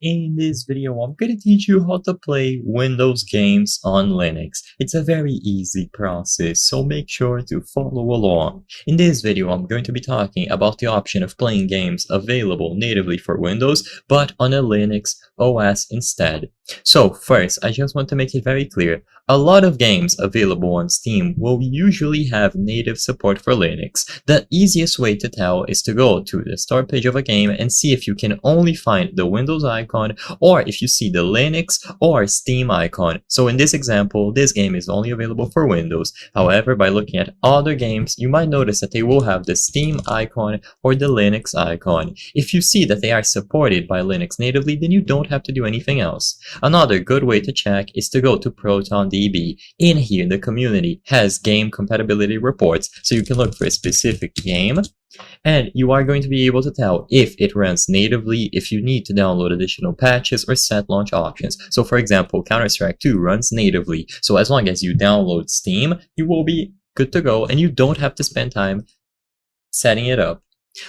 In this video, I'm going to teach you how to play Windows games on Linux. It's a very easy process, so make sure to follow along. In this video, I'm going to be talking about the option of playing games available natively for Windows, but on a Linux OS instead. So first, I just want to make it very clear, a lot of games available on Steam will usually have native support for Linux. The easiest way to tell is to go to the start page of a game and see if you can only find the Windows icon or if you see the Linux or Steam icon. So in this example, this game is only available for Windows. However, by looking at other games, you might notice that they will have the Steam icon or the Linux icon. If you see that they are supported by Linux natively, then you don't have to do anything else. Another good way to check is to go to ProtonDB. In here, the community has game compatibility reports, so you can look for a specific game, and you are going to be able to tell if it runs natively, if you need to download additional patches or set launch options. So for example, Counter-Strike 2 runs natively, so as long as you download Steam, you will be good to go, and you don't have to spend time setting it up.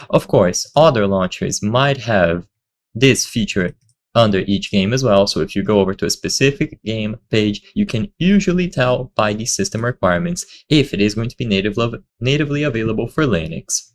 Of course, other launchers might have this feature under each game as well, so if you go over to a specific game page, you can usually tell by the system requirements if it is going to be natively available for Linux.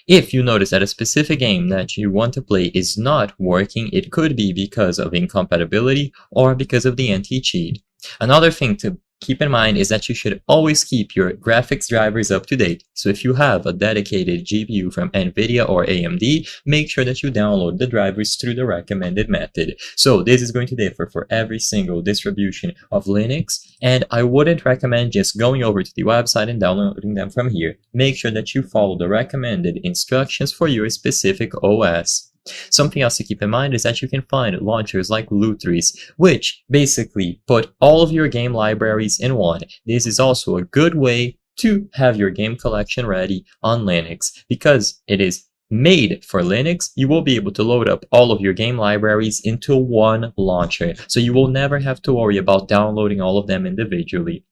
If you notice that a specific game that you want to play is not working, it could be because of incompatibility or because of the anti-cheat. Another thing to keep in mind is that you should always keep your graphics drivers up to date. So if you have a dedicated GPU from NVIDIA or AMD, make sure that you download the drivers through the recommended method. So this is going to differ for every single distribution of Linux, and I wouldn't recommend just going over to the website and downloading them from here. Make sure that you follow the recommended instructions for your specific OS. Something else to keep in mind is that you can find launchers like Lutris, which basically put all of your game libraries in one. This is also a good way to have your game collection ready on Linux. Because it is made for Linux, you will be able to load up all of your game libraries into one launcher, so you will never have to worry about downloading all of them individually.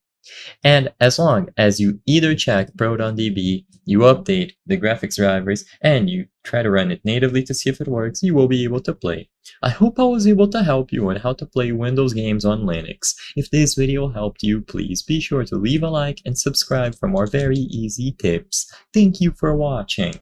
And as long as you either check ProtonDB, you update the graphics drivers, and you try to run it natively to see if it works, you will be able to play. I hope I was able to help you on how to play Windows games on Linux. If this video helped you, please be sure to leave a like and subscribe for more very easy tips. Thank you for watching.